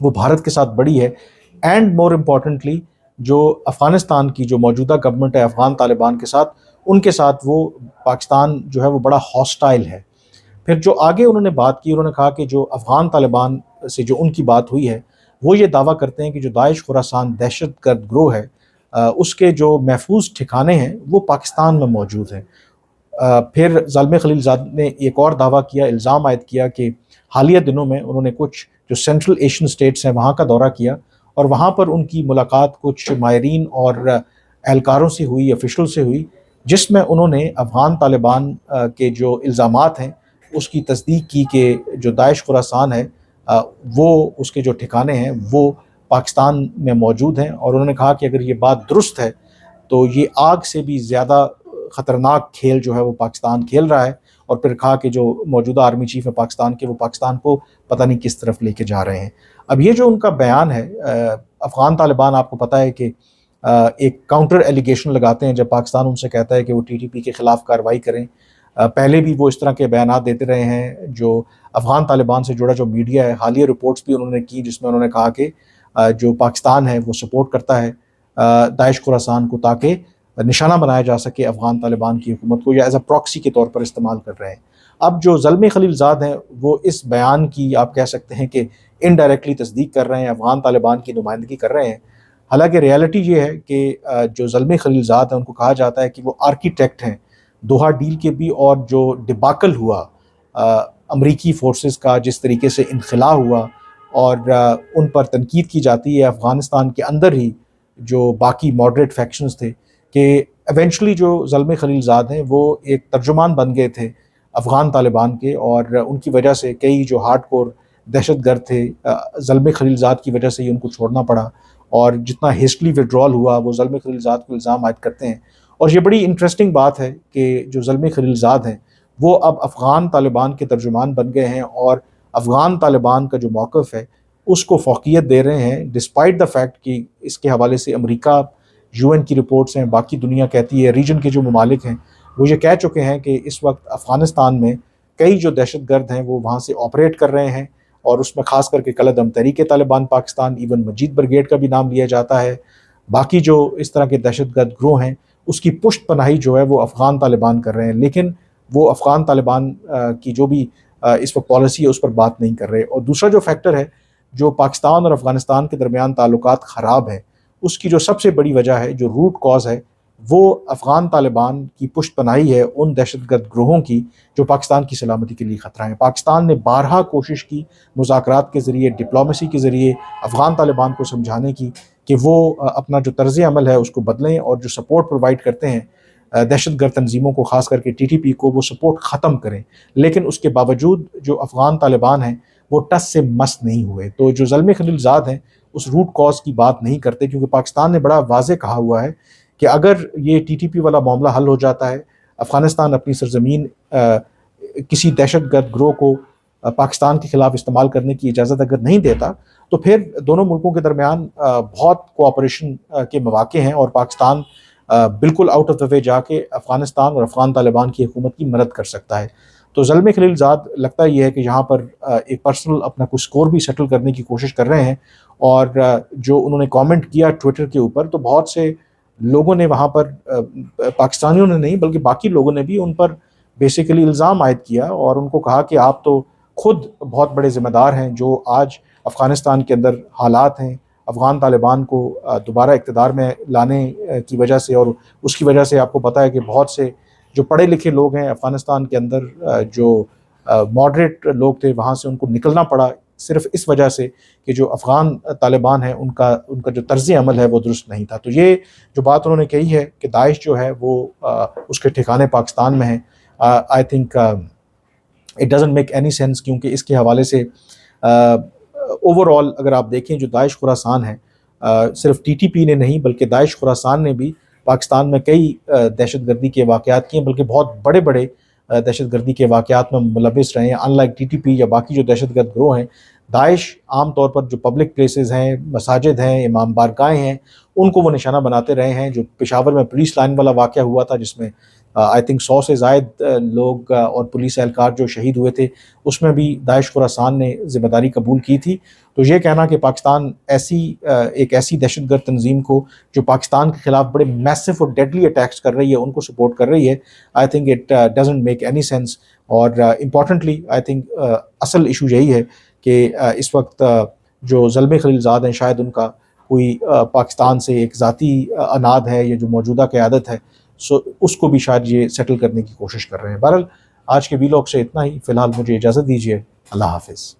وہ بھارت کے ساتھ بڑی ہے، اینڈ مور امپورٹنٹلی جو افغانستان کی جو موجودہ گورنمنٹ ہے افغان طالبان کے ساتھ، ان کے ساتھ وہ پاکستان جو ہے وہ بڑا ہاسٹائل ہے۔ پھر جو آگے انہوں نے بات کی، انہوں نے کہا کہ جو افغان طالبان سے جو ان کی بات ہوئی ہے، وہ یہ دعویٰ کرتے ہیں کہ جو داعش خراسان دہشت گرد گروہ ہے، اس کے جو محفوظ ٹھکانے ہیں وہ پاکستان میں موجود ہیں۔ پھر زلمے خلیل زاد نے ایک اور دعویٰ کیا، الزام عائد کیا کہ حالیہ دنوں میں انہوں نے کچھ جو سینٹرل ایشین اسٹیٹس ہیں وہاں کا دورہ کیا، اور وہاں پر ان کی ملاقات کچھ ماہرین اور اہلکاروں سے ہوئی، آفیشل سے ہوئی، جس میں انہوں نے افغان طالبان کے جو الزامات ہیں اس کی تصدیق کی کہ جو داعش خراسان ہے وہ اس کے جو ٹھکانے ہیں وہ پاکستان میں موجود ہیں، اور انہوں نے کہا کہ اگر یہ بات درست ہے تو یہ آگ سے بھی زیادہ خطرناک کھیل جو ہے وہ پاکستان کھیل رہا ہے، اور پھر کہا کہ جو موجودہ آرمی چیف ہے پاکستان کے، وہ پاکستان کو پتہ نہیں کس طرف لے کے جا رہے ہیں۔ اب یہ جو ان کا بیان ہے، افغان طالبان آپ کو پتہ ہے کہ ایک کاؤنٹر ایلیگیشن لگاتے ہیں جب پاکستان ان سے کہتا ہے کہ وہ ٹی ٹی پی کے خلاف کارروائی کریں۔ پہلے بھی وہ اس طرح کے بیانات دیتے رہے ہیں۔ جو افغان طالبان سے جڑا جو میڈیا ہے، حالیہ رپورٹس بھی انہوں نے کی جس میں انہوں نے کہا کہ جو پاکستان ہے وہ سپورٹ کرتا ہے داعش خراسان کو، تاکہ نشانہ بنایا جا سکے افغان طالبان کی حکومت کو، یا ایز اے پراکسی کے طور پر استعمال کر رہے ہیں۔ اب جو زلمے خلیل زاد ہیں وہ اس بیان کی آپ کہہ سکتے ہیں کہ انڈائریکٹلی تصدیق کر رہے ہیں، افغان طالبان کی نمائندگی کر رہے ہیں۔ حالانکہ ریالٹی یہ ہے کہ جو زلمے خلیل زاد ہیں ان کو کہا جاتا ہے کہ وہ آرکیٹیکٹ ہیں دوحہ ڈیل کے بھی، اور جو ڈباکل ہوا امریکی فورسز کا، جس طریقے سے انخلا ہوا اور ان پر تنقید کی جاتی ہے افغانستان کے اندر ہی جو باقی ماڈریٹ فیکشنز تھے، کہ ایونچولی جو زلمے خلیل زاد ہیں وہ ایک ترجمان بن گئے تھے افغان طالبان کے، اور ان کی وجہ سے کئی جو ہارڈ کور دہشت گرد تھے زلمے خلیل زاد کی وجہ سے ہی ان کو چھوڑنا پڑا، اور جتنا ہیسٹلی وڈرال ہوا وہ زلمے خلیل زاد کو الزام عائد کرتے ہیں۔ اور یہ بڑی انٹرسٹنگ بات ہے کہ جو زلمے خلیل زاد ہیں وہ اب افغان طالبان کے ترجمان بن گئے ہیں، اور افغان طالبان کا جو موقف ہے اس کو فوقیت دے رہے ہیں، ڈسپائٹ دا فیکٹ کہ اس کے حوالے سے امریکہ، یو این کی رپورٹس ہیں، باقی دنیا کہتی ہے، ریجن کے جو ممالک ہیں وہ یہ کہہ چکے ہیں کہ اس وقت افغانستان میں کئی جو دہشت گرد ہیں وہ وہاں سے آپریٹ کر رہے ہیں، اور اس میں خاص کر کے کالعدم تحریک طالبان پاکستان، ایون مجید بریگیڈ کا بھی نام لیا جاتا ہے۔ باقی جو اس طرح کے دہشت گرد گروہ ہیں اس کی پشت پناہی جو ہے وہ افغان طالبان کر رہے ہیں، لیکن وہ افغان طالبان کی جو بھی اس وقت پالیسی ہے اس پر بات نہیں کر رہے۔ اور دوسرا جو فیکٹر ہے، جو پاکستان اور افغانستان کے درمیان تعلقات خراب ہیں، اس کی جو سب سے بڑی وجہ ہے، جو روٹ کاز ہے، وہ افغان طالبان کی پشت پناہی ہے ان دہشت گرد گروہوں کی جو پاکستان کی سلامتی کے لیے خطرہ ہیں۔ پاکستان نے بارہا کوشش کی مذاکرات کے ذریعے، ڈپلومیسی کے ذریعے افغان طالبان کو سمجھانے کی کہ وہ اپنا جو طرز عمل ہے اس کو بدلیں، اور جو سپورٹ پرووائڈ کرتے ہیں دہشت گرد تنظیموں کو، خاص کر کے ٹی ٹی پی کو، وہ سپورٹ ختم کریں۔ لیکن اس کے باوجود جو افغان طالبان ہیں وہ ٹس سے مس نہیں ہوئے۔ تو جو زلمے خلیل زاد ہیں اس روٹ کاز کی بات نہیں کرتے، کیونکہ پاکستان نے بڑا واضح کہا ہوا ہے کہ اگر یہ ٹی ٹی پی والا معاملہ حل ہو جاتا ہے، افغانستان اپنی سرزمین کسی دہشت گرد گروہ کو پاکستان کے خلاف استعمال کرنے کی اجازت اگر نہیں دیتا، تو پھر دونوں ملکوں کے درمیان بہت کوآپریشن کے مواقع ہیں، اور پاکستان بالکل آؤٹ آف دا وے جا کے افغانستان اور افغان طالبان کی حکومت کی مدد کر سکتا ہے۔ تو زلمے خلیل زاد لگتا یہ ہے کہ یہاں پر ایک پرسنل اپنا کچھ سکور بھی سیٹل کرنے کی کوشش کر رہے ہیں، اور جو انہوں نے کامنٹ کیا ٹویٹر کے اوپر، تو بہت سے لوگوں نے وہاں پر، پاکستانیوں نے نہیں بلکہ باقی لوگوں نے بھی ان پر بیسیکلی الزام عائد کیا، اور ان کو کہا کہ آپ تو خود بہت بڑے ذمہ دار ہیں جو آج افغانستان کے اندر حالات ہیں افغان طالبان کو دوبارہ اقتدار میں لانے کی وجہ سے، اور اس کی وجہ سے آپ کو پتہ ہے کہ بہت سے جو پڑھے لکھے لوگ ہیں افغانستان کے اندر، جو ماڈریٹ لوگ تھے، وہاں سے ان کو نکلنا پڑا صرف اس وجہ سے کہ جو افغان طالبان ہیں ان کا جو طرز عمل ہے وہ درست نہیں تھا۔ تو یہ جو بات انہوں نے کہی ہے کہ داعش جو ہے وہ اس کے ٹھکانے پاکستان میں ہیں، I think it doesn't make any sense, کیونکہ اس کے حوالے سے اوور آل اگر آپ دیکھیں جو داعش خراسان ہے، صرف ٹی ٹی پی نے نہیں بلکہ داعش خراسان نے بھی پاکستان میں کئی دہشت گردی کے واقعات کیے، بلکہ بہت بڑے بڑے دہشت گردی کے واقعات میں ملوث رہے ہیں۔ In like T T P یا باقی جو دہشت گرد گروہ ہیں، داعش عام طور پر جو پبلک پلیسز ہیں، مساجد ہیں، امام بارگاہیں ہیں، ان کو وہ نشانہ بناتے رہے ہیں۔ جو پشاور میں پولیس لائن والا واقعہ ہوا تھا جس میں آئی تھنک 100 سے زائد لوگ اور پولیس اہلکار جو شہید ہوئے تھے، اس میں بھی داعش خراسان نے ذمہ داری قبول کی تھی. تو یہ کہنا کہ پاکستان ایک ایسی دہشت گرد تنظیم کو جو پاکستان کے خلاف بڑے میسو اور ڈیڈلی اٹیکس کر رہی ہے ان کو سپورٹ کر رہی ہے، I think it doesn't make any sense. اور امپورٹنٹلی آئی تھنک اصل ایشو یہی ہے کہ اس وقت جو زلمے خلیل زاد ہیں، شاید ان کا کوئی پاکستان سے ایک ذاتی اناد ہے، یا جو موجودہ قیادت ہے اس کو بھی شاید یہ سیٹل کرنے کی کوشش کر رہے ہیں. بہرحال آج کے ویلاگ سے اتنا ہی. فی الحال مجھے اجازت دیجیے. اللہ حافظ.